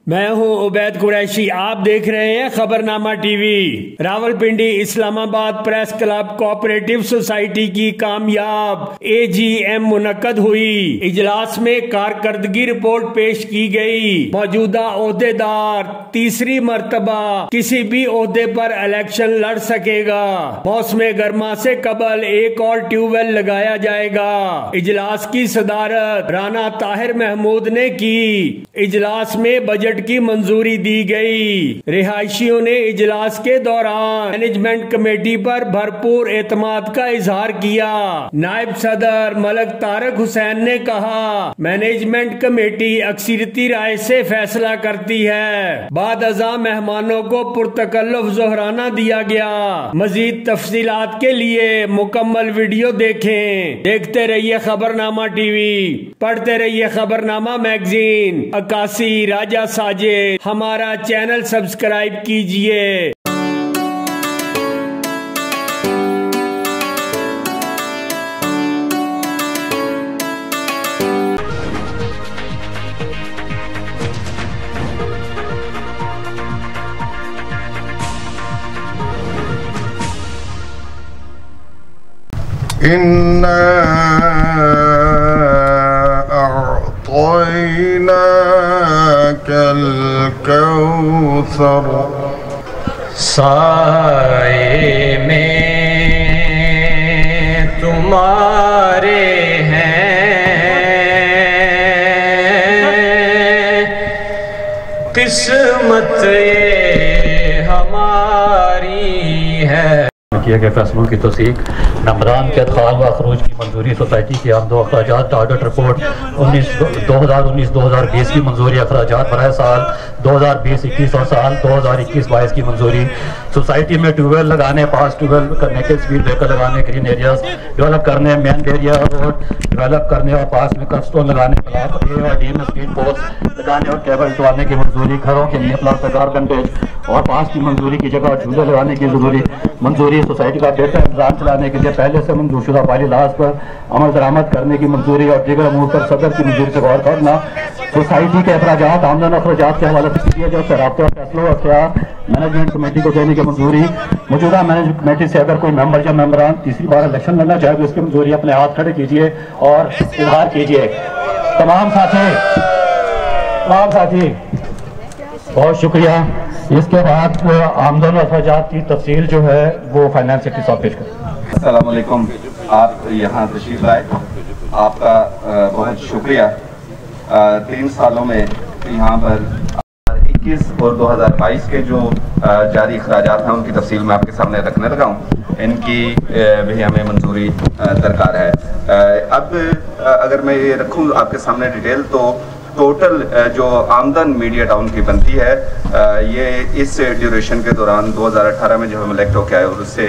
میں ہوں عبید قریشی، آپ دیکھ رہے ہیں خبرنامہ ٹی وی۔ راولپنڈی اسلام آباد پریس کلب کوآپریٹو سوسائٹی کی کامیاب AGM منعقد ہوئی۔ اجلاس میں کارکردگی رپورٹ پیش کی گئی۔ موجودہ عہدیدار تیسری مرتبہ کسی بھی عہدے پر الیکشن لڑ سکے گا۔ موسم گرما سے قبل ایک اور ٹیوب ویل لگایا جائے گا۔ اجلاس کی صدارت رانا طاہر محمود نے کی۔ اجلاس میں بجٹ کی منظوری دی گئی۔ رہائشیوں نے اجلاس کے دوران مینجمنٹ کمیٹی پر بھرپور اعتماد کا اظہار کیا۔ نائب صدر ملک طارق حسین نے کہا، مینجمنٹ کمیٹی اکثریتی رائے سے فیصلہ کرتی ہے۔ بعد ازاں مہمانوں کو پرتکلف ظہرانہ دیا گیا۔ مزید تفصیلات کے لیے مکمل ویڈیو دیکھیں۔ دیکھتے رہیے خبرنامہ ٹی وی، پڑھتے رہیے خبرنامہ میگزین۔ عکاسی راجہ ساجد، ہمارا چینل سبسکرائب کیجئے۔ الكوثر سائے میں تمہارے ہیں، قسمت یہ ہماری ہے۔ کیے گئے فیصلوں کی تصدیق، ممبران کے ادخال و اخراج کی منظوری، سوسائٹی کی آمد و اخراجات آڈٹ رپورٹ 2019-2020 کی منظوری، اخراجات برائے سال 2020-21 اور سال 2021-22 کی منظوری، سوسائٹی میں ٹیوب ویل لگانے، پاس ٹیوب ویل کرنے کے اسپیڈ بریکر لگانے، گرین ایریاز ڈیولپ کرنے، مین ایریا روڈ ڈیولپ کرنے اور پاس میں کٹ سٹون لگانے، بلاک اے اور ڈی میں اسپیڈ پوسٹ لگانے اور کیبل ڈالنے کی منظوری، گھروں کے لیے پلاسٹر کاربن بیج اور پاس کی منظوری کی جگہ جھولے لگانے کی منظوری، سوسائٹی کا بہتر انتظام چلانے کے لیے پہلے سے منظور شدہ فعالی لاز پر عمل درآمد کرنے کی منظوری اور دیگر امور پر صدر کی منظوری سے غور کرنا، سوسائٹی کے اخراجات آمدن و اخراجات کے حوالے سے کیے گئے رابطے اور فیصلوں اور اختیار مینجمنٹ کمیٹی کو دینے کی منظوری، موجودہ مینجمنٹ کمیٹی سے اگر کوئی ممبر یا ممبران تیسری بار الیکشن لڑنا چاہے تو اس کی منظوری اپنے ہاتھ کھڑے کیجیے اور اظہار کیجیے۔ تمام ساتھی بہت شکریہ۔ اس کے بعد آمدن و اخراجات کی تفصیل جو ہے وہ فائنانس سیکرٹری صاحب پیش کریں۔ السلام علیکم، آپ یہاں تشریف لائے، آپ کا بہت شکریہ۔ 3 سالوں میں یہاں پر 2021 اور 2022 کے جو جاری اخراجات ہیں ان کی تفصیل میں آپ کے سامنے رکھنے لگا ہوں، ان کی بھی ہمیں منظوری درکار ہے۔ اب اگر میں یہ رکھوں آپ کے سامنے ڈیٹیل، تو ٹوٹل جو آمدن میڈیا ٹاؤن کی بنتی ہے یہ اس ڈیوریشن کے دوران 2018 میں جو ہم الیکٹ ہو کے آئے اور اس سے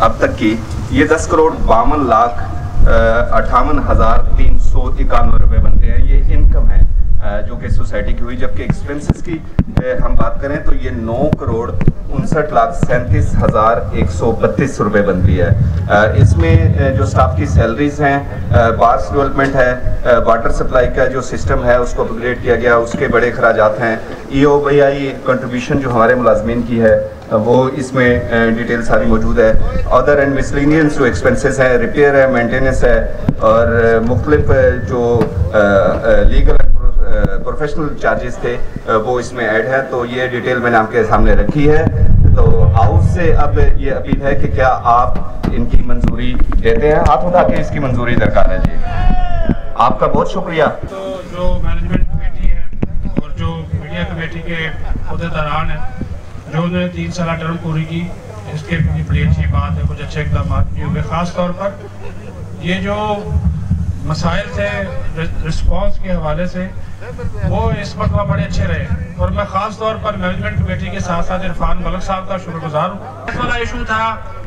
اب تک کی یہ 10,52,58,391 روپے بنتے ہیں۔ یہ انکم ہے جو کہ سوسائٹی کی ہوئی، جبکہ ایکسپنسز کی ہم بات کریں تو یہ 9,59,37,132 روپے بنتی ہے۔ اس میں جو سٹاف کی سیلریز ہیں، بارس ڈیولپمنٹ ہے، واٹر سپلائی کا جو سسٹم ہے اس کو اپگریڈ کیا گیا، اس کے بڑے اخراجات ہیں، EOBI کنٹریبیوشن جو ہمارے ملازمین کی ہے وہ اس میں ڈیٹیل ساری موجود ہے۔ ادر اینڈ مسلینئس جو ایکسپنسز ہیں، ریپیئر ہے، مینٹیننس ہے اور مختلف جو لیگل پروفیشنل چارجز تھے وہ اس میں ایڈ ہے۔ تو یہ ڈیٹیل میں نے آپ کے سامنے رکھی ہے۔ تو ہاؤس سے اب یہ اپیل ہے کہ کیا آپ ان کی منظوری دیتے ہیں؟ ہاتھ اٹھا کے اس کی منظوری درکار ہے جی۔ آپ کا بہت شکریہ۔ تو جو مینجمنٹ کمیٹی ہے اور جو میڈیا کمیٹی کے عہدیداران ہیں جو انہوں نے 3 سالہ ٹرم پوری کی، اس کے بھی بڑی اچھی بات ہے، کچھ اچھے اقدامات بھی ہوئے۔ خاص طور پر یہ جو مسائل تھے رسپانس کے حوالے سے وہ اس مرتبہ بڑے اچھے رہے، اور میں خاص طور پر مینجمنٹ کمیٹی کے ساتھ ساتھ عرفان ملک صاحب کا شکر گزار ہوں۔ والا ایشو تھا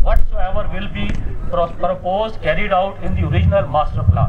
whatsoever will be proposed carried out in the original master plan.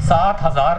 7,000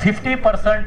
50%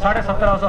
17,500,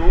2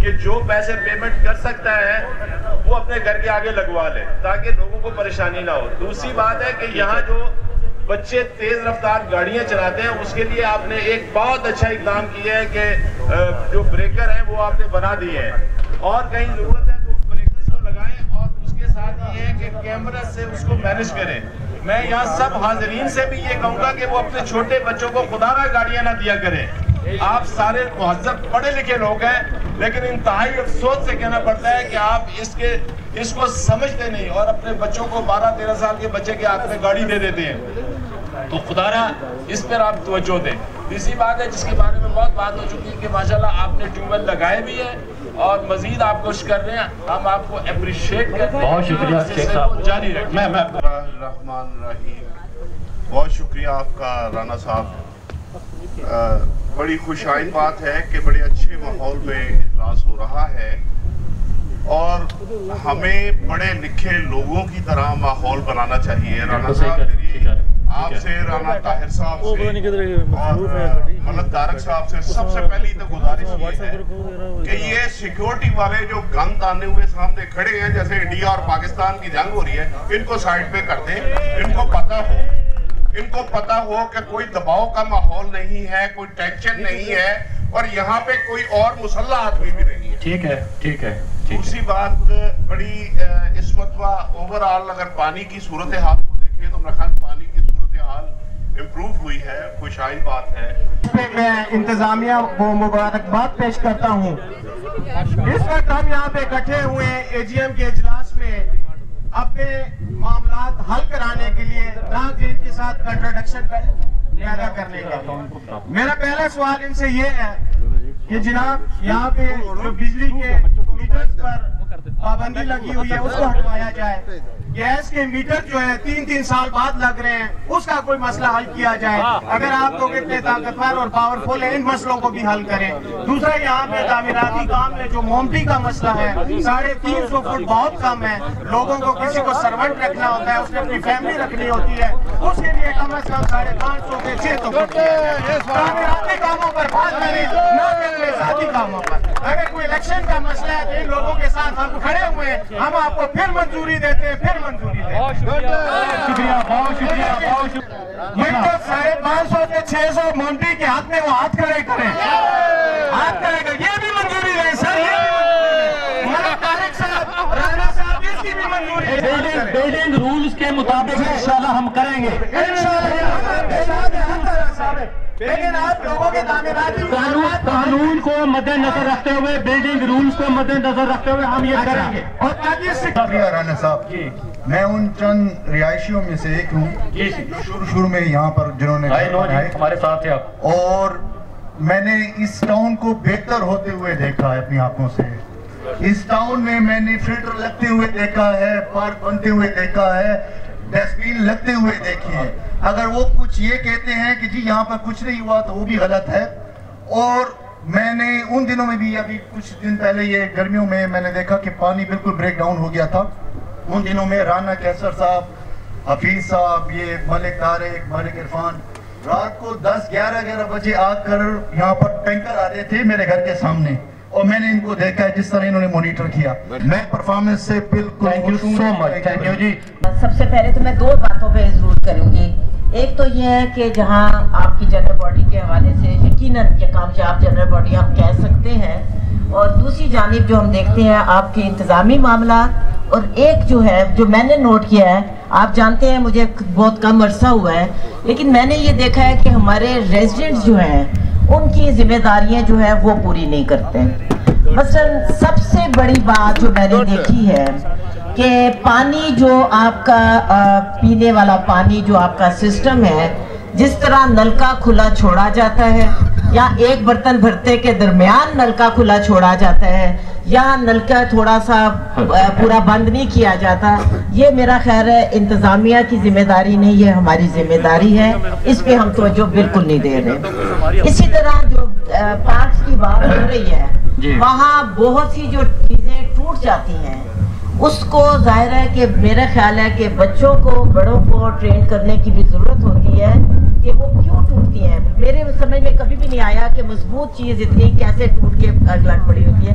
کہ جو پیسے پیمنٹ کر سکتا ہے وہ اپنے گھر کے آگے لگوا لے تاکہ لوگوں کو پریشانی نہ ہو. دوسری بات ہے کہ یہاں جو بچے تیز رفتار گاڑیاں چلاتے ہیں اس کے لیے آپ نے ایک بہت اچھا اقدام کیا ہے کہ جو بریکر ہیں وہ آپ نے بنا دیے ہیں, اور کہیں ضرورت ہے تو بریکرز کو لگائیں, اور اس کے ساتھ یہ ہے کہ کیمرہ سے اس کو مینیج کریں. میں یہاں سب حاضرین سے بھی یہ کہوں گا کہ وہ اپنے چھوٹے بچوں کو خدا نہ گاڑیاں نہ دیا کریں. آپ سارے مہذب پڑھے لکھے لوگ ہیں, لیکن انتہائی افسوس سے کہنا پڑتا ہے کہ آپ اس کو سمجھتے نہیں اور اپنے بچوں کو 12-13 سال کے بچے کے ہاتھ میں گاڑی دے دیتے ہیں. تو خدا نہ اس پر آپ توجہ دیں. تیسری بات ہے جس کے بارے میں بہت بات ہو چکی ہے کہ ماشاءاللہ آپ نے ٹیوب ویل لگائے بھی ہیں اور مزید آپ کوشش کر رہے ہیں, ہم آپ کو اپریشیٹ کرتے ہیں. بہت شکریہ شیخ صاحب, جاری رکھیں. الرحمن الرحیم. بہت شکریہ آپ کا رانا صاحب. بڑی خوش آئند بات ہے کہ بڑے اچھے ماحول میں اجلاس ہو رہا ہے, اور ہمیں پڑھے لکھے لوگوں کی طرح ماحول بنانا چاہیے. رانا صاحب میری آپ سے, رانا طاہر صاحب سے اور ملک تارک صاحب سے سب سے پہلی تو گزارش یہ ہے کہ یہ سیکیورٹی والے جو گن تانے ہوئے سامنے کھڑے ہیں, جیسے انڈیا اور پاکستان کی جنگ ہو رہی ہے, ان کو سائڈ پہ کر دیں. ان کو پتا ہو کہ کوئی دباؤ کا ماحول نہیں ہے, کوئی ٹینشن نہیں ہے, اور یہاں پہ کوئی اور مسلح آدمی بھی نہیں ہے. ٹھیک ہے, ٹھیک ہے. دوسری بات بڑی اس مرتبہ اوورآل اگر پانی کی صورتحال کو دیکھیں تو میرا خیال پانی کی صورتحال امپروو ہوئی ہے, خوشائن بات ہے. میں انتظامیہ کو مبارکباد پیش کرتا ہوں. اس وقت ہم یہاں پہ اکٹھے ہوئے ہیں اے جی ایم کے اجلاس میں اپنے معاملات حل کرانے کے لیے, ناظرین کے ساتھ کنٹراڈکشن پیدا کرنے کے لیے. میرا پہلا سوال ان سے یہ ہے کہ جناب یہاں پہ جو بجلی کے میٹرز پر پابندی لگی ہوئی ہے اس کو ہٹوایا جائے. گیس کے میٹر جو ہے 3 سال بعد لگ رہے ہیں, اس کا کوئی مسئلہ حل کیا جائے. اگر آپ لوگ اتنے طاقتور اور پاورفل ہیں, ان مسئلوں کو بھی حل کریں. دوسرا یہاں پہ تعمیراتی کام میں جو مومٹی کا مسئلہ ہے, 350 فٹ بہت کم ہے. لوگوں کو کسی کو سرونٹ رکھنا ہوتا ہے, اس نے اپنی فیملی رکھنی ہوتی ہے, اس کے لیے کم از کم 550 سے 600 فٹ. تعمیراتی کاموں پر بات کریں, نہ کہ ذاتی کاموں پر. اگر کوئی الیکشن کا مسئلہ ہے تو ان لوگوں کے ساتھ ہم کھڑے ہوئے ہیں, ہم آپ کو پھر منظوری دیتے ہیں, پھر منظوری دیتے ہیں. شکریہ, بہت شکریہ, بہت شکریہ. یہ تو 550 سے 600 مونٹی کے ہاتھ میں وہ ہاتھ کھڑے کریں, ہاتھ کھڑے کریں, یہ بھی منظوری دیں سر. یہ ملک طارق صاحب, رانا صاحب, اس کی بھی منظوری دیں. بلڈنگ رولز کے مطابق انشاءاللہ ہم کریں گے. لیکن آپ لوگوں کے تعمیراتی قانون کو مد نظر رکھتے ہوئے, بلڈنگ رولز کو مد نظر رکھتے ہوئے ہم یہ کریں گے. اور تاکہ شکریہ رانا صاحب. میں ان چند رہائشیوں میں سے ایک ہوں شروع میں یہاں پر جنہوں نے ہمارے ساتھ ہیں آپ, اور میں نے اس ٹاؤن کو بہتر ہوتے ہوئے دیکھا ہے اپنی آنکھوں سے. اس ٹاؤن میں نے فلٹر لگتے ہوئے دیکھا ہے, پارک بنتے ہوئے دیکھا ہے, ڈسٹبین لگتے ہوئے دیکھے ہیں. اگر وہ کچھ یہ کہتے ہیں کہ جی یہاں پر کچھ نہیں ہوا تو وہ بھی غلط ہے. اور میں نے ان دنوں میں بھی, ابھی کچھ دن پہلے یہ گرمیوں میں میں نے دیکھا کہ پانی بالکل بریک ڈاؤن ہو گیا تھا. ان دنوں میں رانا کیسر صاحب, حفیظ صاحب, یہ ملک طارق, ملک عرفان رات کو 10-11 بجے آ کر یہاں پر ٹینکر آ رہے تھے میرے گھر کے سامنے, اور میں نے ان کو دیکھا ہے جس طرح انہوں نے مانیٹر کیا. میں پرفارمنس سے بالکل thank you so much. Thank you ji. سب سے پہلے تو میں 2 باتوں پہ ضرور کروں گی. ایک تو یہ ہے کہ جہاں آپ کی جنرل باڈی کے حوالے سے یقیناً یہ کامیاب جنرل باڈی ہم کہہ سکتے ہیں, اور دوسری جانب جو ہم دیکھتے ہیں آپ کے انتظامی معاملات, اور ایک جو ہے جو میں نے نوٹ کیا ہے, آپ جانتے ہیں مجھے بہت کم عرصہ ہوا ہے, لیکن میں نے یہ دیکھا ہے کہ ہمارے ریزیڈنٹس جو ہیں ان کی ذمہ داریاں جو ہے وہ پوری نہیں کرتے. مثلا سب سے بڑی بات جو میں نے دیکھی ہے کہ پانی جو آپ کا پینے والا پانی جو آپ کا سسٹم ہے, جس طرح نلکا کھلا چھوڑا جاتا ہے یا ایک برتن بھرتے کے درمیان نلکا کھلا چھوڑا جاتا ہے یا نلکا تھوڑا سا پورا بند نہیں کیا جاتا, یہ میرا خیال ہے انتظامیہ کی ذمہ داری نہیں, یہ ہماری ذمہ داری ہے. اس پہ ہم توجہ بالکل نہیں دے رہے. اسی طرح جو پارکس کی بات ہو رہی ہے, وہاں بہت سی جو چیزیں ٹوٹ جاتی ہیں, اس کو ظاہر ہے کہ میرا خیال ہے کہ بچوں کو, بڑوں کو ٹرین کرنے کی بھی ضرورت ہوتی ہے کہ وہ کیوں ٹوٹتی ہیں. میرے سمجھ میں کبھی بھی نہیں آیا کہ مضبوط چیز اتنی کیسے ٹوٹ کے لٹ پڑی ہوتی ہے.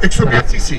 182C।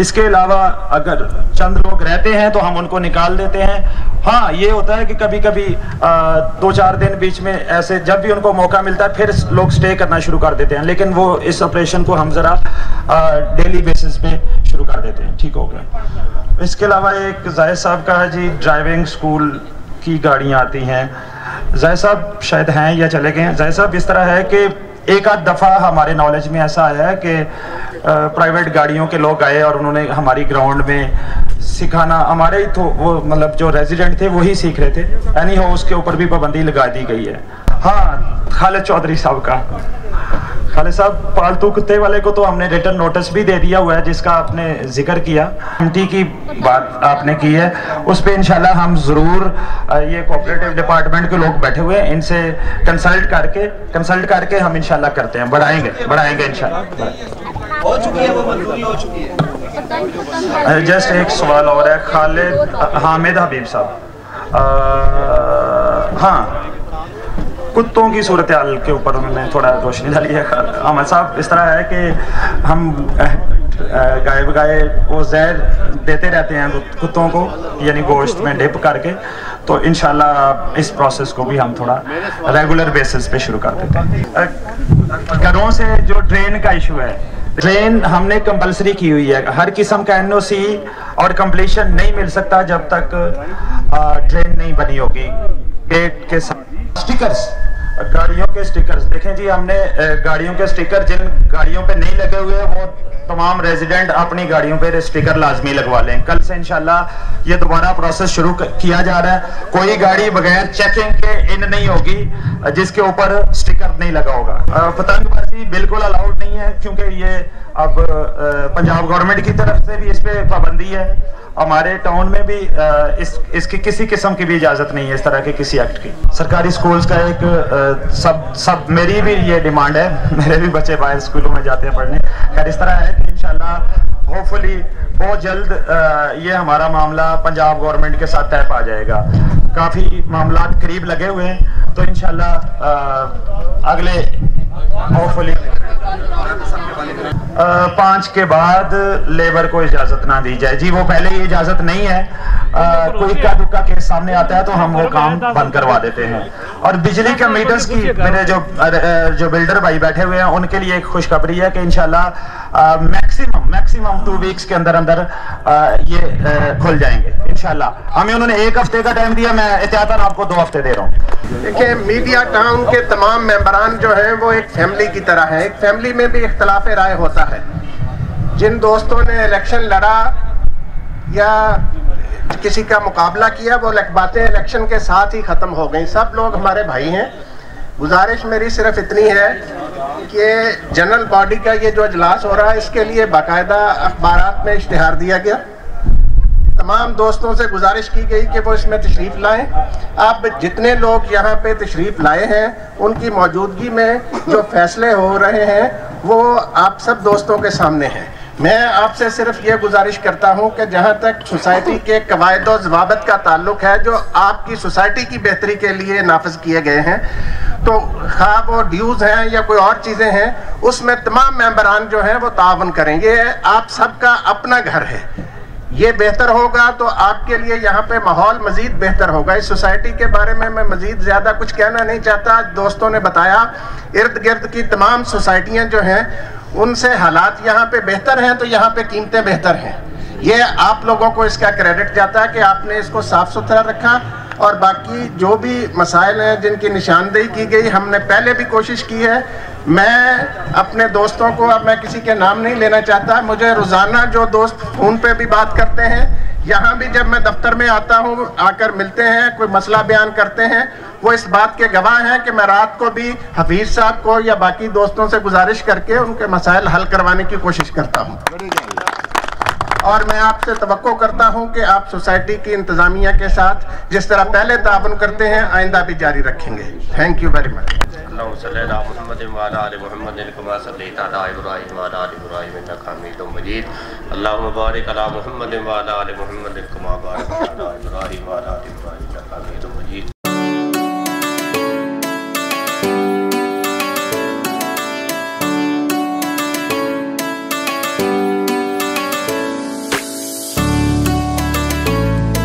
اس کے علاوہ اگر چند لوگ رہتے ہیں تو ہم ان کو نکال دیتے ہیں. ہاں یہ ہوتا ہے کہ کبھی کبھی 2-4 دن بیچ میں ایسے جب بھی ان کو موقع ملتا ہے پھر لوگ سٹے کرنا شروع کر دیتے ہیں, لیکن وہ اس آپریشن کو ہم ذرا ڈیلی بیسس پہ شروع کر دیتے ہیں. ٹھیک ہو گیا. اس کے علاوہ ایک زاہد صاحب کا جی ڈرائیونگ سکول کی گاڑیاں آتی ہیں. زاہد صاحب شاید ہیں یا چلے گئے ہیں. زاہد صاحب اس طرح ہے کہ ایک آدھ دفعہ ہمارے نالج میں ایسا آیا ہے کہ پرائیویٹ گاڑیوں کے لوگ آئے اور انہوں نے ہماری گراؤنڈ میں سکھانا, ہمارے ہی تو وہ مطلب جو ریزیڈنٹ تھے وہی سیکھ رہے تھے. اینی ہو اس کے اوپر بھی پابندی لگا دی گئی ہے. ہاں خالد چودھری صاحب کا, خالد صاحب پالتو کتے والے کو تو ہم نے ریٹن نوٹس بھی دے دیا ہوا ہے جس کا آپ نے ذکر کیا. کمیٹی کی بات آپ نے کی ہے, اس پہ انشاءاللہ ہم ضرور یہ کوآپریٹو ڈپارٹمنٹ کے لوگ بیٹھے ہوئے ہیں, ان سے کنسلٹ کر کے ہم انشاءاللہ کرتے ہیں, بڑھائیں گے انشاءاللہ. ہو چکی ہے, وہ منظوری ہو چکی ہے. جسٹ ایک سوال اور ہے خالد حامد حبیب صاحب. ہاں کتوں کی صورتحال کے اوپر انہوں نے تھوڑا روشنی ڈالی ہے. احمد صاحب اس طرح ہے کہ ہم گائے بگائے وہ زہر دیتے رہتے ہیں کتوں کو, یعنی گوشت میں ڈپ کر کے, تو انشاءاللہ اس پروسیس کو بھی ہم تھوڑا ریگولر بیسس پہ شروع کر دیتے ہیں. گھروں سے جو ڈرین کا ایشو ہے, ڈرین ہم نے کمپلسری کی ہوئی ہے. ہر قسم کا NOC اور کمپلیشن نہیں مل سکتا جب تک ڈرین نہیں بنی ہوگی. پیٹ کے ساتھ سٹیکرز, گاڑیوں کے سٹیکرز دیکھیں جی, ہم نے گاڑیوں کے سٹیکر جن گاڑیوں پہ نہیں لگے ہوئے وہ تمام ریزیڈنٹ اپنی گاڑیوں پہ سٹیکر لازمی لگوا لیں. کل سے انشاءاللہ یہ دوبارہ پروسیس شروع کیا جا رہا ہے. کوئی گاڑی بغیر چیکنگ کے ان نہیں ہوگی جس کے اوپر سٹیکر نہیں لگا ہوگا. پتنگ بازی بالکل الاؤڈ نہیں ہے کیونکہ یہ اب پنجاب گورنمنٹ کی طرف سے بھی اس پہ پابندی ہے. ہمارے ٹاؤن میں بھی اس کی کسی قسم کی بھی اجازت نہیں ہے اس طرح کے کسی ایکٹ کی. سرکاری سکولز کا ایک سب میری بھی یہ ڈیمانڈ ہے, میرے بھی بچے باہر سکولوں میں جاتے ہیں پڑھنے. خیر اس طرح ہے کہ انشاءاللہ ہوپفلی بہت جلد یہ ہمارا معاملہ پنجاب گورنمنٹ کے ساتھ طے پا جائے گا. کافی معاملات قریب لگے ہوئے ہیں, تو انشاءاللہ اگلے ہوپفلی 5 کے بعد لیبر کو اجازت نہ دی جائے. جی وہ پہلے ہی اجازت نہیں ہے, کوئی اکا دکا کیس سامنے آتا ہے تو ہم وہ کام بند کروا دیتے ہیں. اور بجلی کے میٹرز کی میرے جو بلڈر بھائی بیٹھے ہوئے ہیں ان کے لیے ایک خوشخبری ہے کہ انشاءاللہ میکسیمم 2 ویکس کے اندر یہ کھل جائیں گے انشاءاللہ. ہمیں انہوں نے 1 ہفتے کا ٹائم دیا, میں احتیاطاً آپ کو 2 ہفتے دے رہا ہوں. دیکھیں میڈیا ٹاؤن کے تمام ممبران جو ہیں وہ ایک فیملی کی طرح ہیں. ایک فیملی میں بھی اختلاف رائے ہوتا ہے. جن دوستوں نے الیکشن لڑا یا کسی کا مقابلہ کیا وہ باتیں الیکشن کے ساتھ ہی ختم ہو گئیں. سب لوگ ہمارے بھائی ہیں. گزارش میری صرف اتنی ہے کہ جنرل باڈی کا یہ جو اجلاس ہو رہا ہے اس کے لیے باقاعدہ اخبارات میں اشتہار دیا گیا. تمام دوستوں سے گزارش کی گئی کہ وہ اس میں تشریف لائیں. آپ جتنے لوگ یہاں پہ تشریف لائے ہیں ان کی موجودگی میں جو فیصلے ہو رہے ہیں وہ آپ سب دوستوں کے سامنے ہیں. میں آپ سے صرف یہ گزارش کرتا ہوں کہ جہاں تک سوسائٹی کے قواعد و ضوابط کا تعلق ہے جو آپ کی سوسائٹی کی بہتری کے لیے نافذ کیے گئے ہیں, تو خواہ وہ ڈیوز ہیں یا کوئی اور چیزیں ہیں, اس میں تمام ممبران جو ہیں وہ تعاون کریں. یہ آپ سب کا اپنا گھر ہے. یہ بہتر ہوگا تو آپ کے لیے یہاں پہ ماحول مزید بہتر ہوگا. اس سوسائٹی کے بارے میں مزید زیادہ کچھ کہنا نہیں چاہتا. دوستوں نے بتایا ارد گرد کی تمام سوسائٹیاں جو ہیں ان سے حالات یہاں پہ بہتر ہیں, تو یہاں پہ قیمتیں بہتر ہیں. یہ آپ لوگوں کو اس کا کریڈٹ جاتا ہے کہ آپ نے اس کو صاف ستھرا رکھا. اور باقی جو بھی مسائل ہیں جن کی نشاندہی کی گئی ہم نے پہلے بھی کوشش کی ہے. میں اپنے دوستوں کو, اب میں کسی کے نام نہیں لینا چاہتا, مجھے روزانہ جو دوست فون پہ بھی بات کرتے ہیں, یہاں بھی جب میں دفتر میں آتا ہوں آ کر ملتے ہیں, کوئی مسئلہ بیان کرتے ہیں, وہ اس بات کے گواہ ہیں کہ میں رات کو بھی حفیظ صاحب کو یا باقی دوستوں سے گزارش کر کے ان کے مسائل حل کروانے کی کوشش کرتا ہوں. اور میں آپ سے توقع کرتا ہوں کہ آپ سوسائٹی کی انتظامیہ کے ساتھ جس طرح پہلے تعاون کرتے ہیں آئندہ بھی جاری رکھیں گے. Thank you very much. اللہم صلی علی محمد وعلی آل محمد کما صلیت علی ابراہیم وعلی آل ابراہیم انک حمید مجید. اللہم بارک علی محمد وعلی آل محمد کما بارکت علی ابراہیم وعلی آل ابراہیم